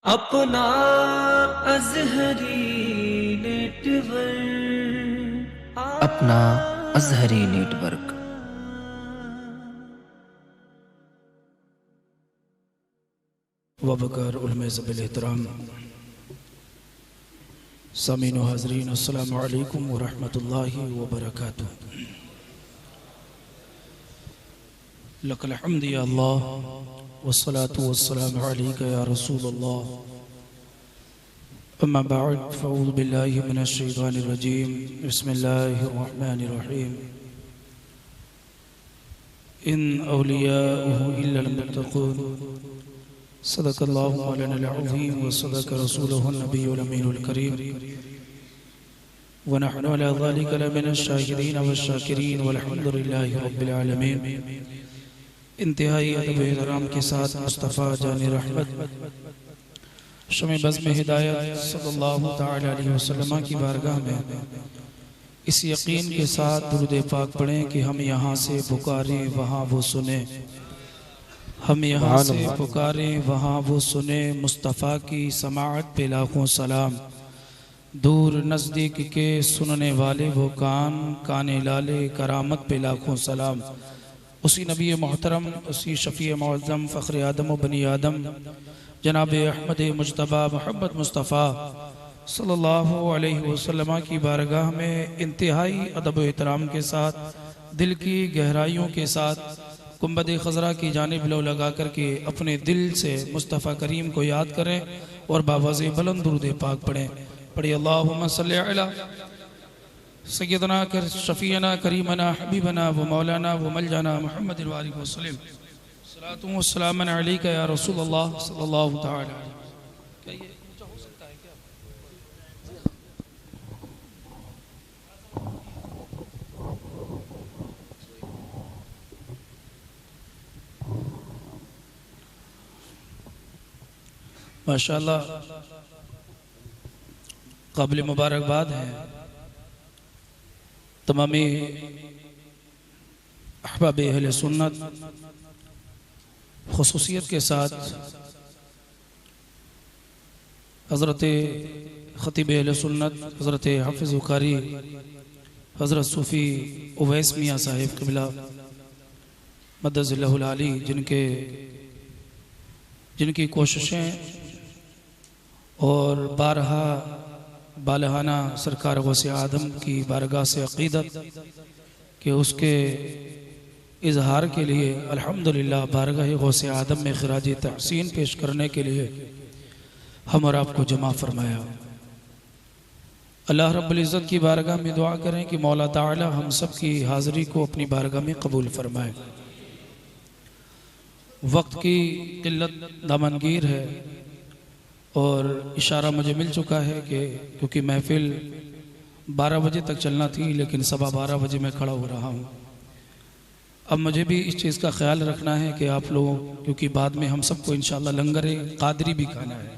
अपना अज़हरी नेटवर्क अपना अज़हरी नेटवर्क। वबकर उलमे ज़बिल एहतराम सामीन व हाज़रीन, अस्सलामु अलैकुम व रहमतुल्लाहि व बरकातुहू। लकल हम्द या अल्लाह वस्सलातु वस्सलामु अलैका या रसूलल्लाह। अम्मा बअद फ़अऊज़ु बिल्लाहि मिनश शैतानिर रजीम। बिस्मिल्लाहिर रहमानिर रहीम। इन औलियाउहु इल्लल मुत्तक़ून। सदक़ल्लाहु मौलाना अज़ीम व सदक़ रसूलुहुन नबियुल अमीनुल करीम व नहनु अला ज़ालिका लमिनश शाहिदीन वश-शाकिरीन वल्हम्दुलिल्लाहि रब्बिल आलमीन। इंतहाई अदब एहतराम के साथ मुस्तफ़ा जान रहमत शमे बज़्म हिदायत सल्लल्लाहु तआला अलैहि वसल्लम की बारगाह में इस यकीन के साथ दुरूद पाक पढ़ें कि हम यहाँ से पुकारें वहाँ वो सुने, हम यहाँ से पुकारें वहाँ वो सुने। मुस्तफ़ा की समाअत पे लाखों सलाम, दूर नज़दीक के सुनने वाले वो कान, काने लाले करामत पे लाखों सलाम। उसी नबी मोहतरम, उसी शफ़ी मुअज़्ज़म फ़ख्र आदम व बनी आदम जनाब अहमद मुज्तबा मोहम्मद मुस्तफ़ा सल्लल्लाहु अलैहि वसल्लम की बारगाह में इंतहाई अदब एहतराम के साथ, दिल की गहराइयों के साथ कुंबद खज़रा की जानिब लो लगा करके अपने दिल से मुस्तफ़ा करीम को याद करें और बावाज़े बुलंद दुरूद पाक पढ़ें। पढ़िए अल्लाहुम्मा सल्लि अला सय्यदना कर शफ़ीना करीमना हबीबना व मौलाना व मलजाना मुहम्मद व आलिहि वसल्लम। सलातु व सलाम अलैका या रसूलल्लाह सल्लल्लाहु तआला। क्या ये ऊंचा हो सकता है क्या? माशाअल्लाह, काबिल मुबारकबाद है तमामी अहबाब अहले सुन्नत, खुसूसियत के साथ हज़रत ख़तीब अहले सुन्नत हज़रत हाफ़िज़ कारी हज़रत सूफ़ी उवैस मियाँ साहिब क़िबला मद्दज़िल्लहुल आली, जिनकी कोशिशें और बारहा बालहाना सरकार गौसे आदम की बारगाह से अक़ीदत कि उसके इजहार के लिए अल्हम्दुलिल्लाह बारगाह गौसे आदम में ख़िराज तहसीन पेश करने के लिए हम और आपको जमा फरमाया। अल्लाह रब्बुल इज़्ज़त की बारगाह में दुआ करें कि मौला ताला हम सब की हाज़िरी को अपनी बारगाह में कबूल फरमाए। वक्त की किल्लत दामनगीर है और इशारा मुझे मिल चुका है कि क्योंकि महफिल 12 बजे तक चलना थी, लेकिन 12:15 बजे मैं खड़ा हो रहा हूँ। अब मुझे भी इस चीज़ का ख्याल रखना है कि आप लोगों, क्योंकि बाद में हम सबको इंशाअल्लाह लंगर कादरी भी खाना है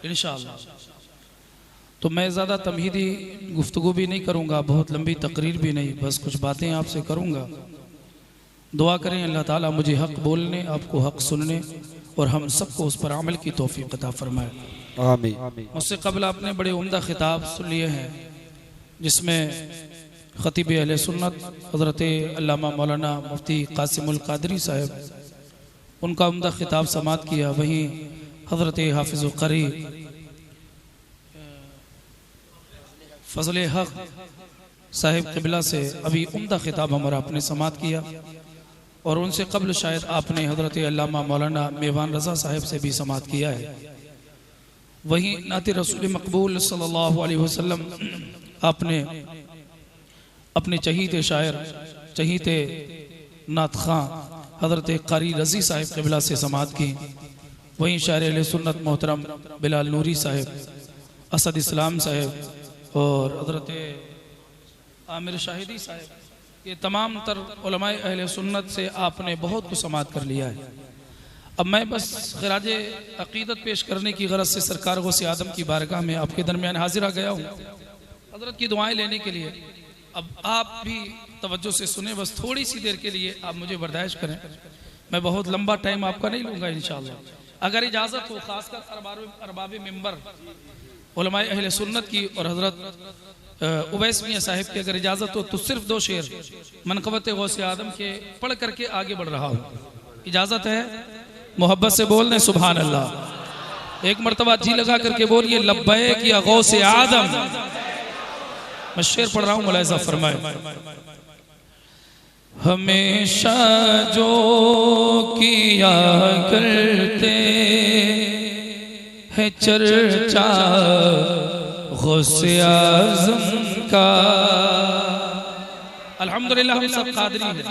इंशाअल्लाह, तो मैं ज़्यादा तमहीदी गुफ्तगू भी नहीं करूँगा, बहुत लंबी तकरीर भी नहीं, बस कुछ बातें आपसे करूँगा। दुआ करें अल्लाह ताला मुझे हक़ बोलने, आपको हक़ सुनने और हम सबको उस पर अमल की तौफीक अता फरमाए। आमीन। मुझसे कबल आपने बड़े उम्दा खिताब सुन लिए हैं, जिसमें ख़तीब अहले सुन्नत हज़रत अल्लामा मौलाना मुफ्ती क़ासिमुल क़ादरी साहब उनका उम्दा खिताब समात किया। वहीं हज़रत हाफ़िज़ क़री फ़ज़ल हक़ साहिब क़िबला से अभी उम्दा खिताब हमारा आपने समात किया, और उनसे कबल शायद आपने हज़रत अल्लामा मौलाना मेवान रज़ा साहिब से भी समात किया है। वहीं नाते रसूल मकबूल सल्लल्लाहु अलैहि वसल्लम आपने अपने चहीते शायर, चहीते नात खां हज़रत कारी रज़ी साहिब क़िबला से समात की। वहीं शायर अहले सुन्नत मोहतरम बिलाल नूरी साहिब, असद इस्लाम साहिब और हज़रत आमिर शाहिदी साहिब, ये तमाम तर उलमाए अहले सुन्नत से आपने बहुत कुछ समात कर लिया है। अब मैं बस ख़िराज अक़ीदत पेश करने की गरज से सरकार गौसे आदम की बारगाह में आपके दरमियान हाजिर आ गया हूँ हज़रत की दुआएं लेने के लिए। अब आप भी तवज्जो से सुने, बस थोड़ी सी देर के लिए आप मुझे बर्दाश्त करें, मैं बहुत लंबा टाइम आपका नहीं लूँगा इंशाअल्लाह। अगर इजाज़त हो खासकर अरबाब मिंबर उलमाए अहले सुन्नत की और हज़रत उवैस मियां साहिब की अगर इजाज़त हो तो सिर्फ 2 शेर मनक़बत गौसे आदम के पढ़ करके आगे बढ़ रहा हूँ। इजाज़त है? मोहब्बत से बोल दें सुभान अल्लाह। एक मरतबा जी लगा करके बोलिए लब्बैक या गौसे आदम। मैं शेर पढ़ रहा हूँ, मुलाहिज़ा फरमाए। हमेशा जो किया करते है चर्चा गौसे आज़म का। अल्हम्दुलिल्लाह हम सब कादरी हैं,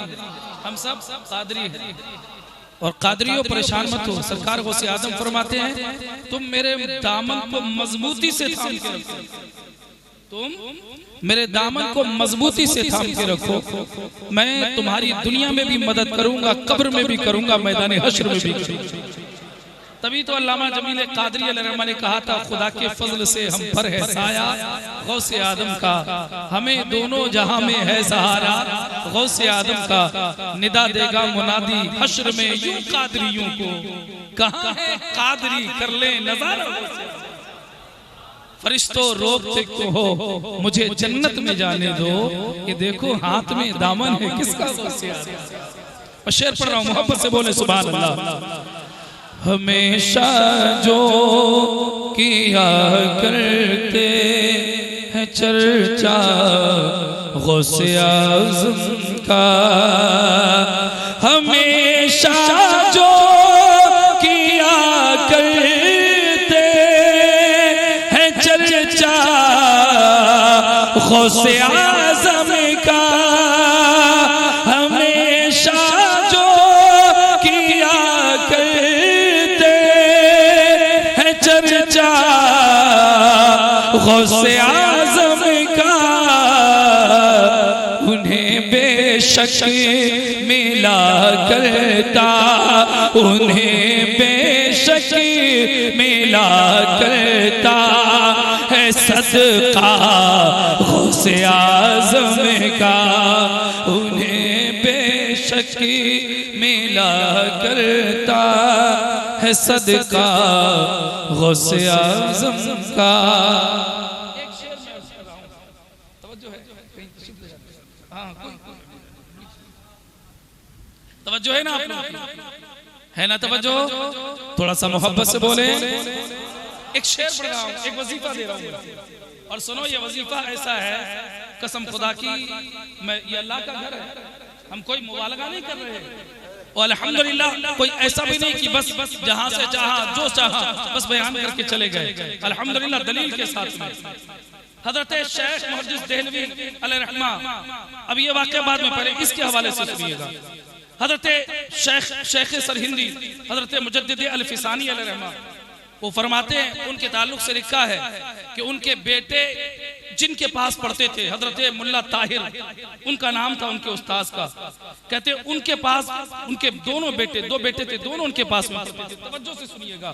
हम सब कादरी हैं और कादरियों परेशान मत हो। सरकार गौसे आज़म फरमाते हैं तुम मेरे दामन को मजबूती से थाम के रखो, तुम मेरे दामन को मजबूती से थाम के रखो, मैं तुम्हारी दुनिया में भी मदद करूंगा, कब्र में भी करूंगा, मैदान हश्र में भी करूंगा। तभी तो अल्लामा जमील कादरी अलैहिर्रहमा ने कहा था खुदा के फजल से हम पर है साया गौसे आदम का, हमें दोनों जहां में है सहारा गौसे आदम का। निदा देगा मुनादी हश्र में यूं कादरियों को, कहां है कादरी कर ले नजारा। फरिश्तों रोकते को हो मुझे जन्नत में जाने दो, ये देखो हाथ में दामन है किसका गौसे आदम। और शेर पढ़ रहा हूं, मोहब्बत से बोले सुभान अल्लाह। हमेशा जो किया करते हैं चर्चा गौसे आज़म का, हमेशा जो किया करते हैं चर्चा गौसे आज़म का, हमेशा जो किया चर्चा गौसे आज़म का, उन्हें बेशक मिला करता, उन्हें बेशक मिला करता है सदका गौसे आज़म का, उन्हें बेशक मिला करता है सदका गौसे आज़म का। एक शेर में अर्ज़ कर रहा हूं, तवज्जो है? हाँ तवज्जो है ना आप लोग? है ना तवज्जो? थोड़ा सा मोहब्बत से बोले। एक शेर पढ़ रहा हूं, एक वजीफा दे रहा हूं और सुनो ये वजीफा ऐसा है कसम खुदा की, मैं ये अल्लाह का घर है, हम कोई मुबालगा नहीं कर रहे और अल्हम्दुलिल्लाह कोई ऐसा भी नहीं कि बस जहां से चाहा जो चाहा बस बयान करके चले गए। अल्हम्दुलिल्लाह दलील के साथ में हजरत शेख मुहद्दिस देहलवी अलैहिर्रहमा, अब ये वाक़या बाद में पहले इसके हवाले से सुनिएगा। हजरत शेख सरहिंदी हजरत मुजद्दिद अल-फिसानी अलैहिर्रहमा वो फरमाते हैं, उनके ताल्लुक से लिखा है कि उनके बेटे जिनके पास पढ़ते थे हजरत मुल्ला ताहिर, उनका नाम था उनके उस्ताद का, कहते उनके पास उनके दोनों बेटे, 2 बेटे थे, दोनों उनके पास में पढ़ते थे। तवज्जो से सुनिएगा,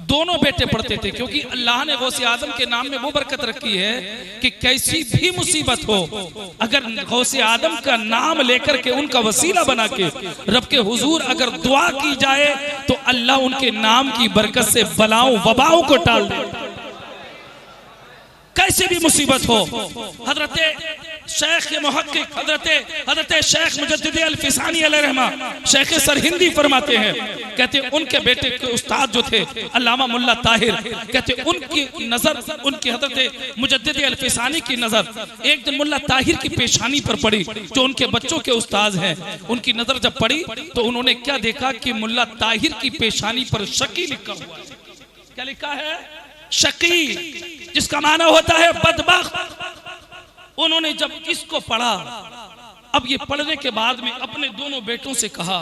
दोनों बेटे पढ़ते थे क्योंकि अल्लाह ने गौसे आदम के नाम में वो बरकत रखी है कि कैसी भी मुसीबत हो अगर गौसे आदम का नाम लेकर के उनका वसीला बना के रब के हुजूर अगर दुआ की जाए तो अल्लाह उनके नाम की बरकत से बलाओं वबाओं को टाल दे, कैसी भी मुसीबत हो। हजरत शेख मुहक्किक हजरत शेख मुजद्दिद अल-फिसानी अलैहिर्रहमा शेख सरहिंदी फरमाते हैं, कहते उनके बेटे के उस्ताद जो थे अल्लामा मुल्ला ताहिर, कहते उनकी नजर उनके हजरत मुजद्दिद अल-फिसानी की नजर एक दिन मुल्ला ताहिर की पेशानी पर पड़ी जो उनके बच्चों के उस्ताद हैं। उनकी नजर जब पड़ी तो उन्होंने क्या देखा कि मुल्ला ताहिर की पेशानी पर शकी लिखा हुआ है। क्या लिखा है? शकी, जिसका माना होता है बदबख्त। उन्होंने जब इसको पढ़ा, अब ये पढ़ने के बाद में अपने दोनों बेटों से कहा,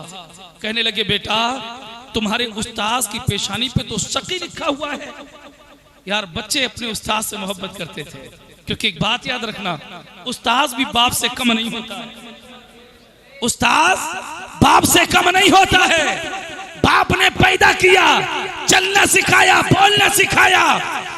कहने लगे बेटा तुम्हारे उस्ताद की पेशानी पे तो शकी लिखा हुआ है। यार बच्चे अपने उस्ताद से मोहब्बत करते थे, क्योंकि एक बात याद रखना, उस्ताद भी बाप से कम नहीं होता है। उस्ताद बाप से कम नहीं होता है। बाप ने पैदा किया, चलना सिखाया, बोलना सिखाया,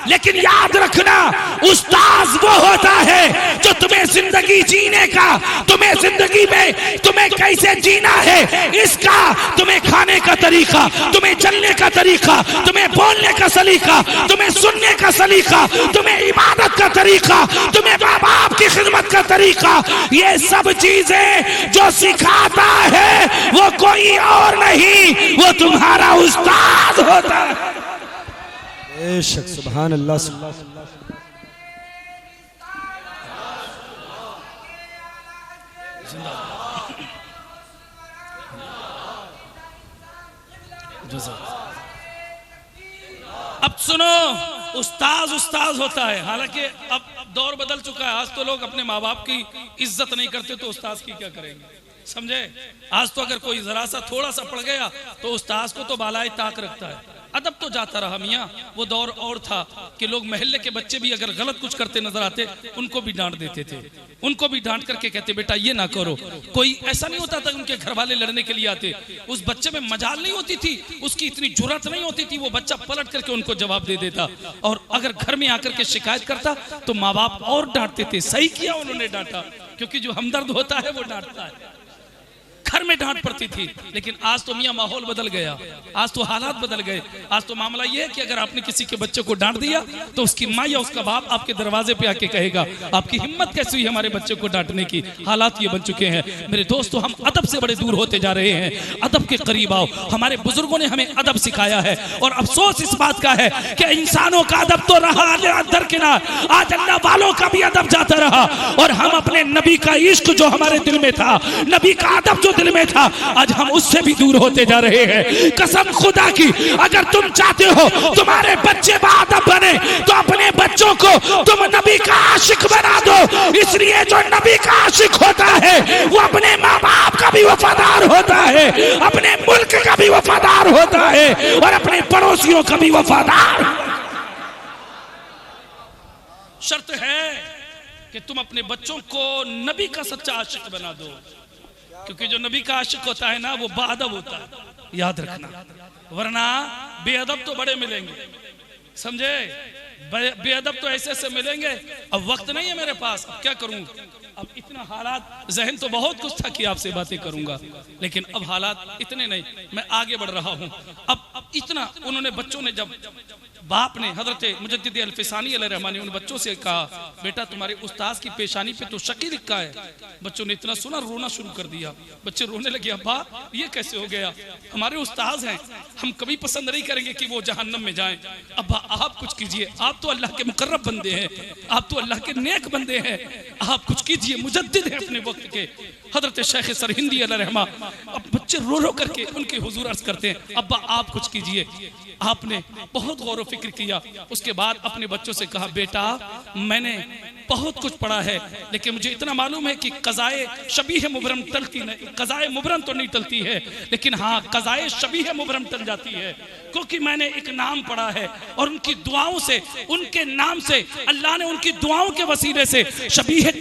लेकिन याद रखना, उस्ताद वो होता है जो तुम्हें जिंदगी जीने का, तुम्हें जिंदगी में तुम्हें कैसे जीना है इसका, तुम्हें खाने का तरीका, तुम्हें चलने का तरीका, तुम्हें बोलने का सलीका, तुम्हें सुनने का सलीका, तुम्हें इबादत का तरीका, तुम्हें माँ बाप की खिदमत का तरीका, ये सब चीजें जो सिखाता है वो कोई और नहीं, वो तुम्हारा उस्ताद होता है। बेशक, सुभान अल्लाह। अब सुनो, उस्ताद होता है। हालांकि अब दौर बदल चुका है, आज तो लोग अपने माँ बाप की इज्जत नहीं करते तो उस्ताद की क्या करेंगे, समझे। आज तो अगर कोई जरा सा थोड़ा सा पड़ गया तो उस्ताद को तो बालाए ताक रखता है। अदब तो जाता रहा मियाँ, वो दौर और था कि लोग मोहल्ले के बच्चे भी अगर गलत कुछ करते नजर आते उनको भी डांट देते थे, उनको भी डांट करके कहते बेटा ये ना करो। कोई ऐसा नहीं होता था उनके घर वाले लड़ने के लिए आते, उस बच्चे में मजाल नहीं होती थी, उसकी इतनी जुर्रत नहीं होती थी, वो बच्चा पलट करके उनको जवाब दे देता। और अगर घर में आकर के शिकायत करता तो माँ बाप और डांटते थे। सही किया उन्होंने डांटा, क्योंकि जो हमदर्द होता है वो डांटता है। घर में डांट पड़ती थी, लेकिन आज तो मियाँ माहौल बदल गया, आज तो हालात बदल गए। आज तो मामला यह है कि अगर आपने किसी के बच्चे को डांट दिया तो उसकी माँ या उसका बाप आपके दरवाजे पे आके कहेगा आपकी हिम्मत कैसी हुई हमारे बच्चे को डांटने की। हालात ये बन चुके हैं मेरे दोस्तों, हम अदब से बड़े दूर होते जा रहे हैं। अदब के करीब आओ। हमारे बुजुर्गों ने हमें अदब सिखाया है, और अफसोस इस बात का है कि इंसानों का अदब तो रहा दरकिनार, आज अल्लाह वालों का भी अदब जाता रहा। और हम अपने नबी का इश्क जो हमारे दिल में था, नबी का अदब जो दिल में था, आज हम उससे भी दूर होते जा रहे हैं। कसम खुदा की, अगर तुम चाहते हो तुम्हारे बच्चे बाअदब बने तो अपने बच्चों को तुम नबी का आशिक बना दो। इसलिए जो नबी का आशिक होता है वो अपने माँ बाप का भी वफादार होता है, अपने मुल्क का भी वफादार होता है, और अपने पड़ोसियों का भी वफादार। शर्त है कि तुम अपने बच्चों को नबी का सच्चा आशिक बना दो, क्योंकि जो नबी का आशिक होता है ना वो बाअदब होता है, याद रखना। वरना बेअदब तो बड़े मिलेंगे, समझे। बेअदब तो ऐसे ऐसे मिलेंगे। अब वक्त नहीं है मेरे पास, अब क्या करूं, अब इतना हालात, जहन तो बहुत कुछ था कि आपसे बातें करूंगा, लेकिन अब हालात इतने नहीं, मैं आगे बढ़ रहा हूं। अब इतना उन्होंने, बच्चों ने, जब बाप ने हजरत मुजद्दिद अल-फिसानी अलैहिर्रहमानी उन बच्चों से कहा बेटा तुम्हारे उस्ताद की पेशानी पे तो शकी लिखा है, बच्चों ने इतना सुना रोना शुरू कर दिया। बच्चे रोने लगे, अब्बा ये कैसे हो गया, हमारे उस्ताद हैं, हम कभी पसंद नहीं करेंगे कि वो जहन्नम में जाएं। अब्बा आप कुछ कीजिए, आप तो अल्लाह के मुकर्रब बंदे हैं, आप तो अल्लाह के नेक बंदे हैं, आप कुछ कीजिए, मुजद्दिद हैं अपने वक्त के। हजरत शेख सरहिंदी अलैहिर्रहमा, अब बच्चे रो रो करके उनके हुजूर अर्ज करते हैं अब्बा आप कुछ कीजिए। आपने बहुत गौर व फिक्र किया, उसके बाद अपने बच्चों से कहा बेटा मैंने बहुत कुछ पढ़ा है, लेकिन मुझे इतना मालूम है कि कज़ाए शबीह मुबरम टलती नहीं, कज़ाए मुबरम तो नहीं टलती है, लेकिन हाँ कज़ाए शबीह मुबरम टल जाती है, क्योंकि मैंने एक नाम पढ़ा है और उनकी दुआओं से, उनके नाम से अल्लाह ने उनकी दुआओं के वसीले से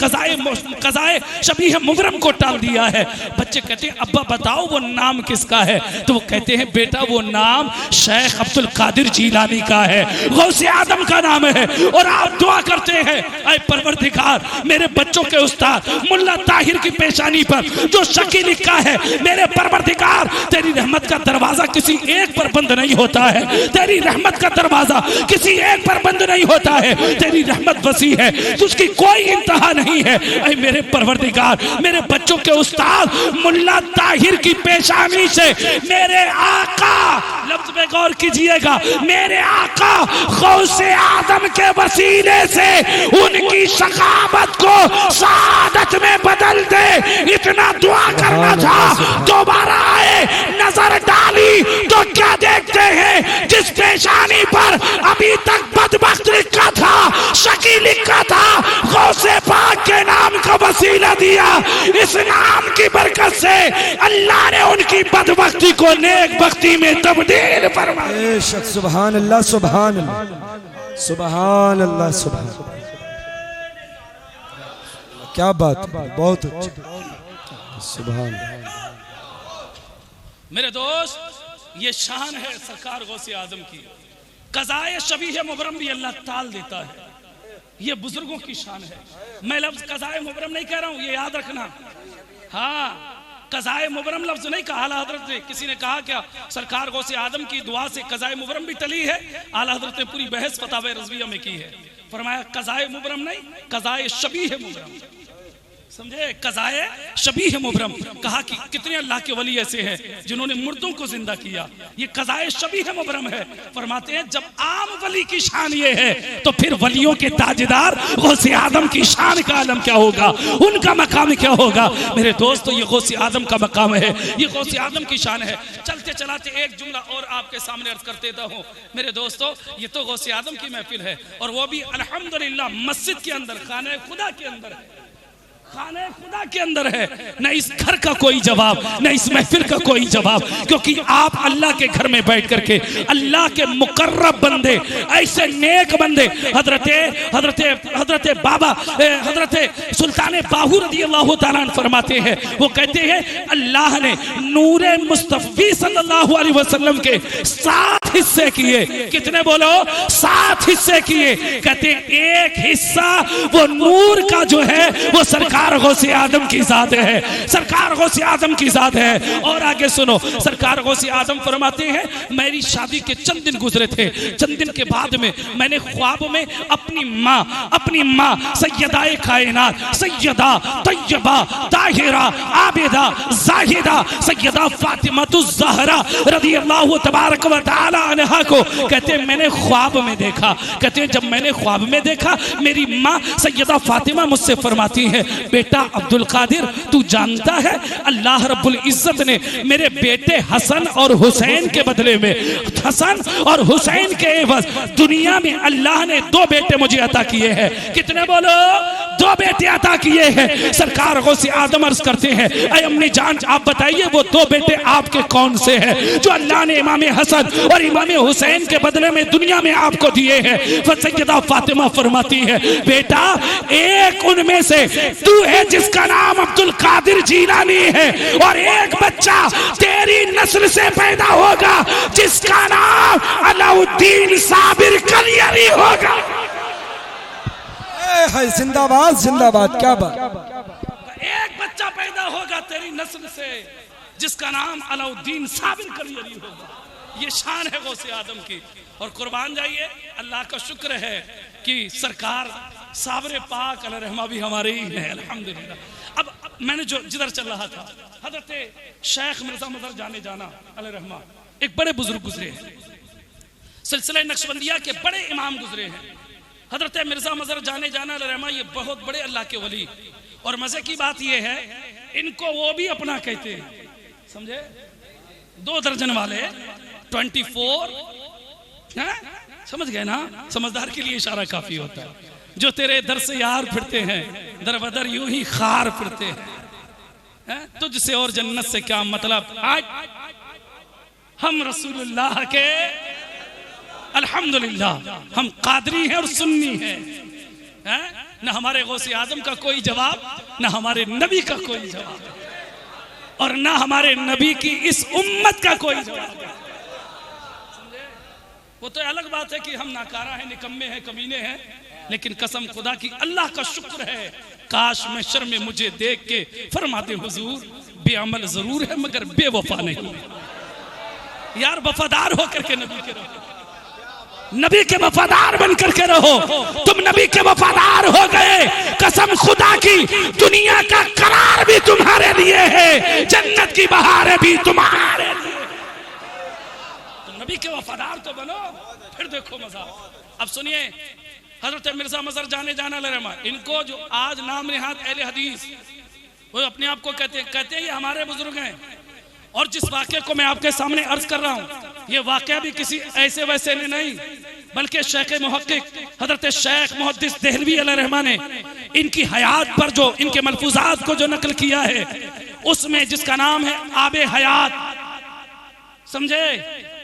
कज़ाए शबीह मुबरम को टाल दिया है। बच्चे कहते हैं अब्बा बताओ वो नाम किसका है, तो वो कहते हैं बेटा वो नाम शेख अब्दुल कादिर जीलानी का है, गौसे आदम का नाम है। और आप दुआ करते हैं ऐ परवरदिगार मेरे बच्चों के उस्ताद मुल्ला ताहिर की पेशानी पर जो शकी लिखा है, मेरे परवरदिगार तेरी रहमत का दरवाजा किसी एक पर बंद नहीं होता है, तेरी रहमत का दरवाजा किसी एक पर बंद नहीं होता है, तेरी रहमत वसी है, उसकी कोई इंतहा नहीं है। ऐ मेरे परवरदिगार मेरे बच्चों के उस्ताद मुल्ला ताहिर की पेशानी से मेरे आका, लफ्ज में गौर कीजिएगा, मेरे आका गौसे आदम के वसीले से उनकी शकावत को सादत में बदल दे, इतना दुआ करना था। दोबारा आए नजर डाली तो क्या देखते हैं, जिस पेशानी पर अभी तक बदबख्त लिखा था, शकी लिखा था, गौसे पाक के नाम का वसीला दिया। इस नाम की बरकत से अल्लाह ने उनकी बदबख्ती को नेक बख्ती में तब्दील फरमाया। सुभान अल्लाह, सुभान अल्लाह, सुभान अल्लाह, सुभान। क्या बात, बहुत अच्छा, सुभान। मेरे दोस्त ये शान है सरकार गौसे आजम की, कज़ाए शबीह मुबरम भी अल्लाह टाल देता है। ये बुजुर्गों की शान है। मैं लफ्ज कज़ाए मुबरम नहीं कह रहा हूं, ये याद रखना। हाँ, कज़ाए मुबरम लफ्ज नहीं कहा आला हजरत ने। किसी ने कहा क्या सरकार गौसे आदम की दुआ से कज़ाए मुबरम भी टली है? आला हजरत ने पूरी बहस फतावे रज़विया में की है। फरमाया कज़ाए मुबरम नहीं, कज़ाए शबीह मुबरम। समझे? कज़ाए शबीह मुबरम। कहा कि कितने अल्लाह के वली ऐसे हैं जिन्होंने मुर्दों को जिंदा किया, ये कज़ाए शबीह मुबरम है। फरमाते हैं जब आम वली की शान ये है तो फिर वलियों के ताजदार गौसे आदम की शान का आलम क्या होगा, उनका मकाम क्या होगा। मेरे दोस्तों, ये गौसे आदम का मकाम है, ये गौसे आदम की शान है। चलते चलाते एक जुमला और आपके सामने अर्ज कर देता हूँ। मेरे दोस्तों, ये तो गौसे आदम की महफिल है और वो भी अल्हम्दुलिल्लाह मस्जिद के अंदर, खाने खुदा के अंदर है, खाने खुदा के अंदर है। न इस घर का कोई जवाब, न इस महफिल का कोई जवाब, क्योंकि आप अल्लाह के घर में बैठ करके अल्लाह के मुकर्रब बंदे, ऐसे नेक बंदे, हजरत बाबा हजरत सुल्तान बाहू रज़ी अल्लाह तआला अन्हु फरमाते हैं, वो कहते हैं अल्लाह ने नूरे मुस्तफ़ी सल्लल्लाहु अलैहि वसल्लम के 7 हिस्से किए। कितने बोलो? 7 हिस्से किए। कहते हैं एक हिस्सा वो नूर का जो है वो सरकार गौसे आदम की ज़ात है, सरकार गौसे आदम की ज़ात है। और आगे सुनो, सरकार गौसे आदम फरमाते हैं मेरी शादी के चंद दिन गुजरे थे, चंद दिन के बाद में मैंने ख्वाब में अपनी माँ सैयदाए कायनात, सैयदा तैयबा ताहिरा आबिदा जाहिदा सैयदा फातिमातुज़ ज़हरा रज़ियल्लाहु तबारक व तआला अन्हा को, कहते हैं मैंने ख्वाब में देखा। कहते हैं जब मैंने ख्वाब में देखा, मेरी माँ सैयदा फातिमा मुझसे फरमाती है, बेटा अब्दुल कादिर, तू जानता है अल्लाह रब्बुल इज्जत ने मेरे बेटे हसन और हुसैन के बदले में, हसन और हुसैन के एवज दुनिया में अल्लाह ने 2 बेटे मुझे अता किए हैं। कितने बोलो? 2 बेटे अता किए हैं। सरकार गौसे आदम अर्ज करते हैं, ऐ अम्मी जान आप बताइए वो 2 बेटे आपके कौन से हैं जो अल्लाह ने इमाम हसन और इमाम हुसैन के बदले में दुनिया में आपको दिए हैं? सैयदा फातिमा फरमाती है, बेटा एक उनमें से तू है जिसका नाम अब्दुल कादिर जीलानी है, और एक बच्चा तेरी नस्ल से पैदा होगा जिसका नाम अलाउद्दीन साबिर कलियरी होगा। जिंदाबाद जिंदाबाद, क्या बात। एक बच्चा पैदा होगा तेरी नस्ल से जिसका नाम अलाउद्दीन साबिर कलियरी होगा। ये शान है गौसे आदम की। और कुर्बान जाइए, अल्लाह का शुक्र है कि सरकार साबरे पाक अलैहिर्रहमा भी हमारे ही है, अल्हम्दुलिल्लाह। अब मैंने जो जिधर चल रहा था, हजरत शेख मिर्जा मदर जाना अलैहिर्रहमा एक बड़े बुजुर्ग गुजरे हैं, सिलसिला नक्शबंदिया के बड़े इमाम गुजरे हैं। हजरत मिर्जा मदर जाना अलैहिर्रहमा ये बहुत बड़े अल्लाह के वली। और मजे की बात ये है, इनको वो भी अपना कहते हैं, समझे? 2 दर्जन वाले 24, समझ गए ना? समझदार के लिए इशारा काफी होता है। जो तेरे दर से यार फिरते हैं, दर बदर यूं ही खार फिरते हैं, तुझसे और जन्नत से क्या मतलब। आज हम रसूलुल्लाह के अल्हम्दुलिल्लाह हम कादरी हैं और सुन्नी हैं, न हमारे गौसे आजम का कोई जवाब, न हमारे नबी का कोई जवाब, और न हमारे नबी की इस उम्मत का कोई जवाब है। वो तो अलग बात है कि हम नाकारा हैं, निकम्मे हैं, कमीने हैं, लेकिन कसम खुदा की अल्लाह का शुक्र है, काश में शर्म मुझे देख के फरमाते हुजूर बेअमल जरूर है मगर बेवफा नहीं। यार वफादार होकर के नबी के रहो, नबी के वफादार बन करके रहो। तुम नबी के वफादार हो गए, कसम खुदा की दुनिया का करार भी तुम्हारे लिए है, जन्नत की बहारें भी तुम्हारे लिए। नबी के वफादार तो बनो, फिर देखो मजा। अब सुनिए, हजरत मिर्जा मजर जाना अलैहिर्रहमा, इनको जो आज नाम निहाद अहले हदीस वो अपने आप को कहते हैं ये हमारे बुजुर्ग हैं। और जिस वाक़े को मैं आपके सामने अर्ज कर रहा हूँ, ये वाक़या भी किसी ऐसे वैसे ने नहीं, बल्कि शेख मुहक्किक हजरत शेख मुहद्दिस देहलवी अलैहिर्रहमा ने इनकी हयात पर जो इनके मलफूजात को जो नकल किया है, उसमें जिसका नाम है आबे हयात, समझे,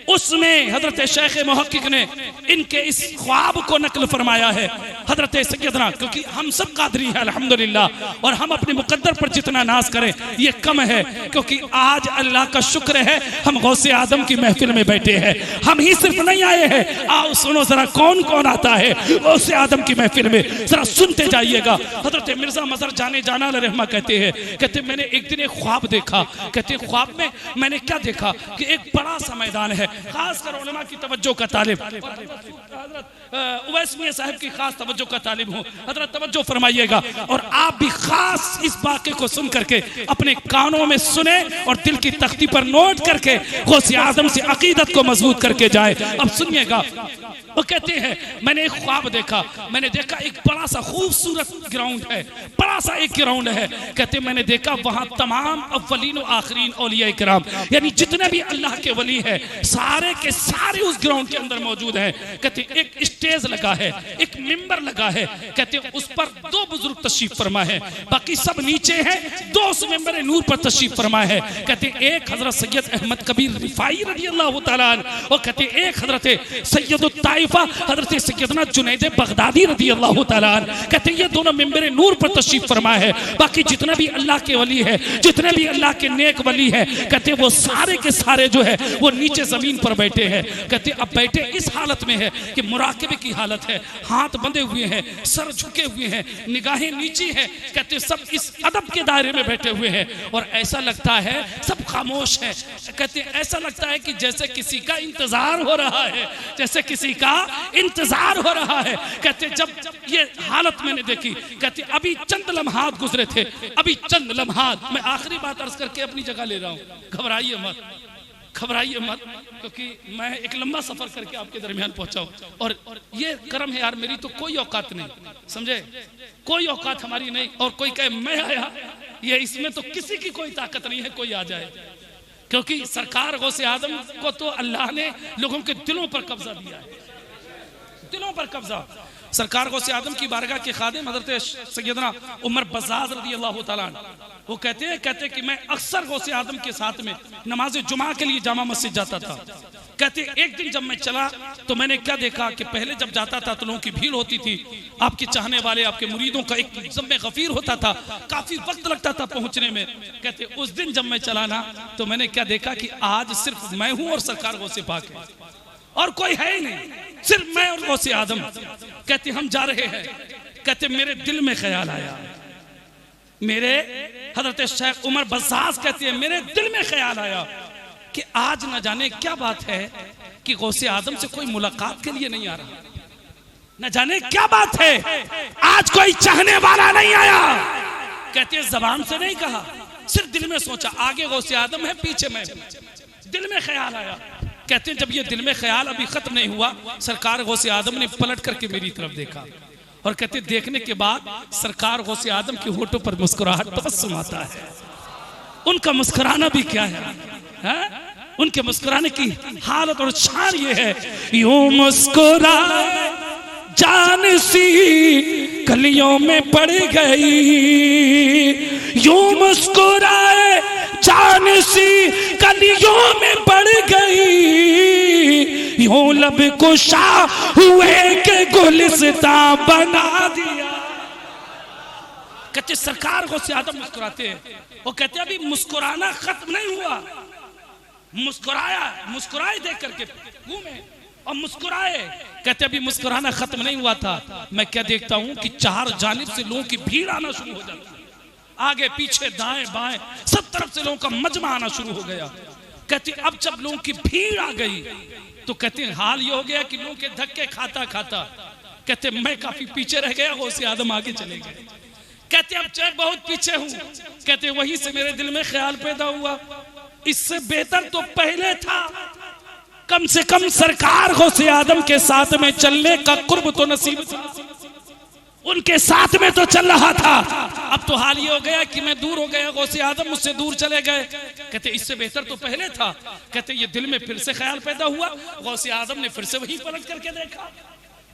उसमें हजरत शेख मुहक्किक ने इनके इस ख्वाब को नकल फरमाया है हजरत सैयदना, क्योंकि हम सब कादरी हैं अल्हम्दुलिल्लाह, और हम अपने मुकद्दर पर जितना नाज करें ये कम है, क्योंकि आज अल्लाह का शुक्र है हम गौसे आदम की महफिल में बैठे हैं। हम ही सिर्फ नहीं आए हैं, आओ सुनो जरा कौन कौन आता है गौसे आदम की महफिल में, जरा सुनते जाइएगा। हजरत मिर्जा मजहर जाने जाना रहमा कहते हैं, कहते मैंने एक दिन एक ख्वाब देखा, कहते ख्वाब में मैंने क्या देखा कि एक बड़ा सा मैदान है, खासकर उलमा की तवज्जो का तालिब, हजरत उवैस मियां साहब की खास तवज्जो का तालिब हूँ, हजरत तवज्जो फरमाइएगा और आप भी खास इस वाक़े को सुन करके अपने कानों में सुने और दिल की तख्ती पर नोट करके गौसे आज़म से अकीदत को मजबूत करके जाए। अब सुनिएगा, वो कहते हैं मैंने एक ख्वाब देखा, मैंने देखा एक बड़ा सा खूबसूरत ग्राउंड है, बड़ा सा एक ग्राउंड है, कहते मैंने देखा वहां तमाम अव्वलीन और आखिरीन औलिया किराम यानी जितने भी अल्लाह के वली है सारे के सारे उस ग्राउंड के अंदर मौजूद हैं। कहते एक स्टेज लगा है, एक मिंबर लगा है, कहते उस पर दो बुजुर्ग तशरीफ फरमा है, बाकी सब नीचे हैं, दो उस मिंबर नूर पर तशरीफ फरमा है। कहते एक हजरत सैयद अहमद कबीर रिफाई रज़ी अल्लाह तआला अन्हु और कहते एक हजरत सैयद ताइफा हजरत सैयदना जुनैद बगदादी रज़ी अल्लाह तआला अन्हु, कहते ये दोनों मिंबर नूर पर तशरीफ फरमा है। बाकी जितना भी अल्लाह के वली है, जितने भी अल्लाह के नेक वली है, कहते वो सारे के सारे जो है वो नीचे जमीन पर बैठे हैं। कहते अब बैठे इस हालत में है कि मुराकबे की हालत है, हाथ बंधे हुए हैं, सर झुके हुए हैं, निगाहें नीची हैं, कहते सब इस अदब के दायरे में बैठे हुए हैं और ऐसा लगता है सब खामोश है। कहते ऐसा लगता है कि जैसे किसी का इंतजार हो रहा है, जैसे किसी का इंतजार हो रहा है। कहते जब ये हालत मैंने देखी, कहते अभी चंद लम्हात गुजरे थे, अभी चंद लम्हात, मैं आखिरी बात अर्ज करके अपनी जगह ले रहा हूँ, घबराइए मत, घबराइए मत, क्योंकि मैं एक लंबा सफर करके आपके दरमियान पहुंचा हूं और ये करम है यार, मेरी तो कोई औकात नहीं, समझे, कोई औकात हमारी नहीं, और कोई कहे मैं आया, ये इसमें तो किसी की कोई ताकत नहीं है कोई आ जाए, क्योंकि सरकार गौसे आदम को तो अल्लाह ने लोगों के दिलों पर कब्जा दिया है, दिलों पर कब्जा। सरकार गौसे आदम की बारगाह के खादिम हजरत सैयदना उमर बज़ाज़ रज़ी अल्लाह तआला अन्हु वो कहते हैं कि मैं अक्सर गौसे आदम के साथ में नमाज जुमा के लिए जामा मस्जिद जाता था। कहते एक दिन जब मैं चला तो मैंने क्या देखा कि पहले जब जाता था तो लोगों की भीड़ होती थी, आपके चाहने वाले आपके मुरीदों का एक ज़म्मे गफीर होता था, काफी वक्त लगता था पहुंचने में। कहते उस दिन जब मैं चला ना तो मैंने क्या देखा कि आज सिर्फ मैं हूं और सरकार गौसे पाक है और कोई है ही नहीं, सिर्फ मैं और गौसे आदम। कहते हम जा रहे हैं, कहते मेरे दिल में ख्याल आया, मेरे हजरत शेख उमर बज़ाज़ कहते हैं मेरे दिल में ख्याल आया कि आज न जाने क्या बात है कि गौसे आदम से कोई मुलाकात के लिए नहीं आ रहा, न जाने क्या बात है आज कोई चाहने वाला नहीं आया। कहते जबान से नहीं कहा, सिर्फ दिल में सोचा, आगे गौसे आदम है पीछे मैं, दिल में ख्याल आया। कहते हैं जब ये दिल में ख्याल अभी खत्म नहीं हुआ, सरकार गौसे आदम ने पलट करके मेरी तरफ देखा और कहते देखने के बाद सरकार गौसे आदम के होठों पर मुस्कुराहट तबस्सुम आता है। उनका मुस्कुराना भी क्या है? उनके मुस्कुराने की हालत और शान ये है, यूं मुस्कुरा जान सी कलियों में पड़ गई, यूं मुस्कुराए जान सी कलियों में पड़ गई, यूं लब कुशा हुए के गुलिस्तां बना दिया। कहते सरकार गौसे आदम मुस्कुराते हैं, वो कहते अभी मुस्कुराना खत्म नहीं हुआ, मुस्कुराया, मुस्कुराए देख करके घूमे और मुस्कुराए। कहते अभी मुस्कुराना खत्म नहीं हुआ था, मैं क्या देखता हूं कि चार जानिब से लोगों की भीड़ आना शुरू हो जाती, आगे पीछे दाएं बाएं सब तरफ से लोगों का मजमा आना शुरू हो गया। कहते अब जब लोगों की भीड़ आ गई तो कहते हाल ये हो गया कि लोगों के धक्के खाता खाता, कहते मैं काफी पीछे रह गया, गौसे आदम आगे चले गए। कहते अब चाहे बहुत पीछे हूं, कहते वहीं से मेरे दिल में ख्याल पैदा हुआ, इससे बेहतर तो पहले था, कम से कम सरकार गौसे आदम के साथ में चलने का कुर्ब तो नसीब था, उनके साथ में तो चल रहा था। अब तो हाल ये हो गया कि मैं दूर हो गया, गौसे आदम मुझसे दूर चले गए। कहते इससे बेहतर तो पहले था। कहते ये दिल में फिर से ख्याल पैदा हुआ, गौसे आदम ने फिर से वही पलट करके देखा,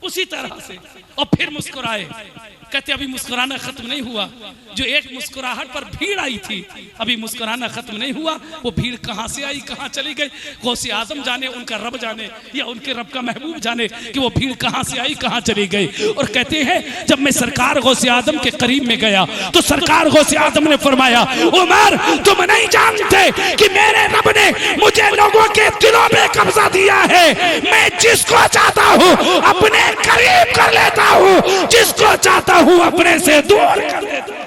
उसी तरह से, और फिर मुस्कुराए। कहते अभी मुस्कुराना खत्म नहीं हुआ, जो एक मुस्कुराहट पर भीड़ आई थी, अभी मुस्कुराना खत्म नहीं हुआ। वो भीड़ कहां से आई, कहां चली गई, गौसे आजम जाने, उनका रब जाने, या उनके रब का महबूब जाने कि वो भीड़ कहां से आई, कहां चली गई। और कहते हैं जब मैं सरकार गौसे आजम के करीब में गया तो सरकार गौसे आजम ने फरमाया, उमर तुम नहीं जानते कि मेरे रब ने मुझे लोगों के दिलों में कब्जा दिया है। मैं जिसको चाहता हूं अपने करीब कर लेता हूं, जिसको चाहता हूं अपने से दूर कर देता हूं।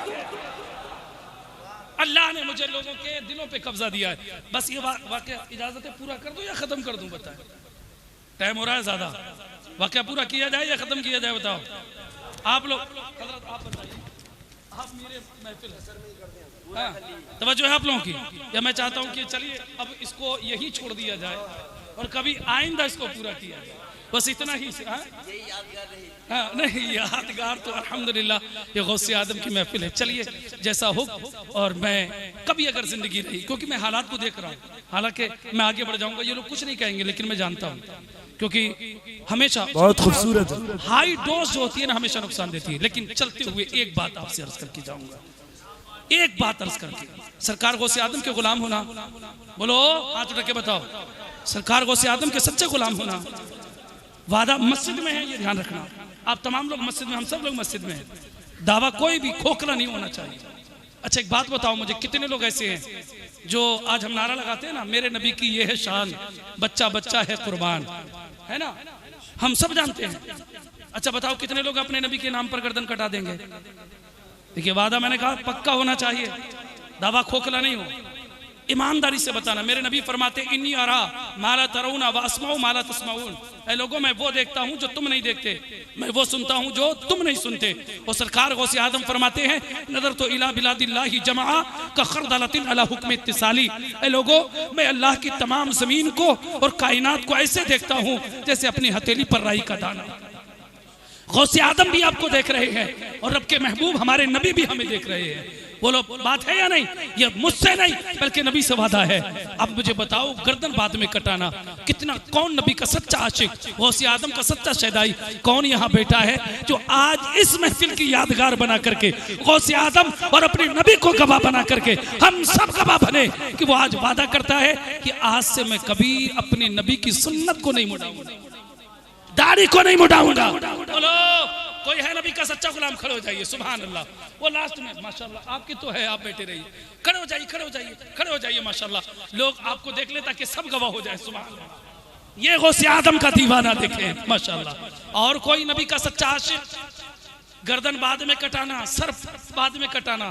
अल्लाह ने मुझे लोगों के दिलों पे कब्जा दिया है। बस ये वाकया इजाजत है पूरा कर दूं या खत्म कर दूं? बताएं, टाइम हो रहा है ज्यादा। वाकया पूरा किया जाए या खत्म किया जाए? बताओ आप लोग, हजरत आप बताइए, आप मेरे महफिल है, हाँ, तवज्जो है आप लोगों की, या मैं चाहता हूं कि चलिए अब इसको यही छोड़ दिया जाए और कभी आइंदा इसको पूरा किया जाए, बस इतना ही। हाँ नहीं, यादगार तो अल्हम्दुलिल्लाह ये गौसे आदम की महफिल है। चलिए जैसा हो, और मैं कभी अगर जिंदगी रही, क्योंकि मैं हालात को देख रहा हूँ, हालांकि मैं आगे बढ़ जाऊंगा, ये लोग कुछ नहीं कहेंगे, लेकिन मैं जानता हूँ, क्योंकि हमेशा बहुत खूबसूरत हाई डोज जो होती है ना, हमेशा नुकसान देती है। लेकिन चलते हुए एक बात आपसे अर्ज करके जाऊंगा, एक बात अर्ज करके, सरकार गौसे आदम के गुलाम होना, बोलो हाथ उठा के बताओ, सरकार गौसे आदम के सच्चे गुलाम होना, वादा मस्जिद में है, ये ध्यान रखना। आप तमाम लोग मस्जिद में, हम सब लोग मस्जिद में हैं, दावा कोई भी खोखला नहीं होना चाहिए। अच्छा एक बात बताओ मुझे, कितने लोग ऐसे हैं जो आज हम नारा लगाते हैं ना, मेरे नबी की ये है शान, बच्चा बच्चा है कुर्बान, है ना, हम सब जानते हैं। अच्छा बताओ कितने लोग अपने नबी के नाम पर गर्दन कटा देंगे? देखिए वादा मैंने कहा पक्का होना चाहिए, दावा खोखला नहीं हो, ईमानदारी से बताना। मेरे नबी फरमाते इन्नी अरा माला तराउना व अस्माउ माला तस्माउन, ऐ लोगों मैं वो देखता हूँ जो तुम नहीं देखते, मैं वो सुनता हूँ जो तुम नहीं सुनते। और सरकार गौसे आदम फरमाते हैं नजर तो इला बिलादिल्लाहि जमा का खरदलतिन अला हुक्म इत्तिसाली, ऐ लोगों मैं अल्लाह की तमाम जमीन को और कायनात को ऐसे देखता हूँ जैसे अपनी हथेली पर राई का दाना। गौसे आदम भी आपको देख रहे हैं और रब के महबूब हमारे नबी भी हमें देख रहे हैं। बोलो बात है या नहीं? ये मुझसे नहीं बल्कि नबी से वादा है। अब मुझे बताओ गर्दन बाद में कटाना कितना, कौन नबी का सच्चा आशिक, गौसे आदम का सच्चा शहदाई कौन यहाँ बैठा है जो आज इस महफिल की यादगार बना करके गौसे आदम और अपने नबी को गवाह बना करके हम सब गवाह बने कि वो आज वादा करता है कि आज से मैं कभी अपने नबी की सुन्नत को नहीं मुड़ाऊंगा, दाढ़ी को नहीं मुड़ाऊंगा। बोलो कोई है नबी का सच्चा गुलाम? खड़े हो जाइए, सुभान अल्लाह। वो लास्ट में माशाल्लाह आपकी तो है, आप बैठे रहिए, खड़े हो जाइए, खड़े हो जाइए, खड़े हो जाइए, माशाल्लाह लोग आपको देख ले ताकि सब गवाह हो जाए, सुभान अल्लाह। ये गौसे आदम का दीवाना देखे माशाल्लाह। और कोई नबी का सच्चा आशिक, गर्दन बाद में कटाना, सर बाद में कटाना,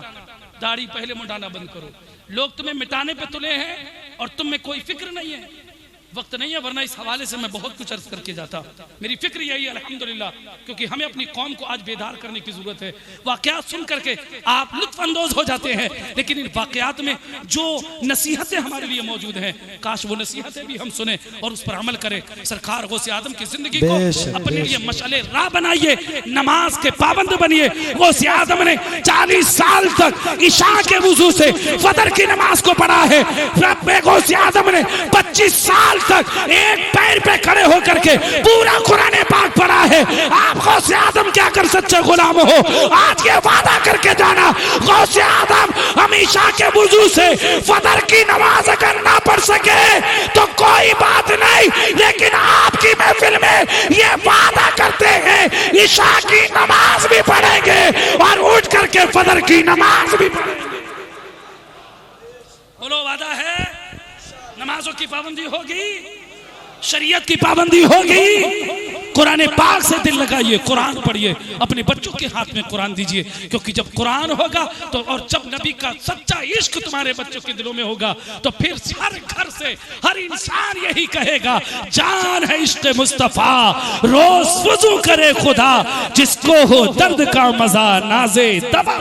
दाढ़ी पहले मुंडाना बंद करो। लोग तुम्हें मिटाने पे तुले हैं और तुम में कोई फिक्र नहीं है, वक्त नहीं है, वरना इस हवाले से मैं बहुत कुछ अर्ज करके जाता। मेरी फिक्र यही है अल्हम्दुलिल्लाह, क्योंकि हमें अपनी कौम को आज बेदार करने की जरूरत है। वाकयात सुन करके आप लुत्फ अंदोज हो जाते हैं, लेकिन इन वाकयात में जो नसीहतें हमारे लिए मौजूद हैं, काश वो नसीहतें भी हम सुने और उस पर अमल करें। सरकार गौसे आदम की जिंदगी को अपने लिए मशाले राह बनाइए, नमाज के पाबंद बनिए। गौसे आदम ने 40 साल तक इशा के वुजू से फजर की नमाज को पढ़ा है। गौसे आदम ने 25 साल तक एक पैर पे खड़े होकर के पूरा कुरान पाक पढ़ा है। आप गौसे आदम क्या कर सच्चे गुलाम हो, आज ये वादा करके जाना गौसे आदम हमेशा के वुजू से फजर की नमाज अगर ना पढ़ सके तो कोई बात नहीं, लेकिन आपकी महफिल में ये वादा करते हैं इशा की नमाज भी पढ़ेंगे और उठ करके फजर की नमाज भी पढ़ेंगे। बोलो वादा है, नमाजों की पाबंदी होगी, शरीयत की पाबंदी होगी। कुरान पाक से दिल लगाइए, कुरान पढ़िए, अपने बच्चों के हाथ में कुरान दीजिए, क्योंकि जब कुरान होगा तो और जब नबी का सच्चा इश्क तुम्हारे बच्चों के दिलों में होगा तो फिर हर घर से हर इंसान यही कहेगा जान है इश्क मुस्तफा, रोज वुजू करे खुदा, जिसको हो दर्द का मजा नाजे दवा।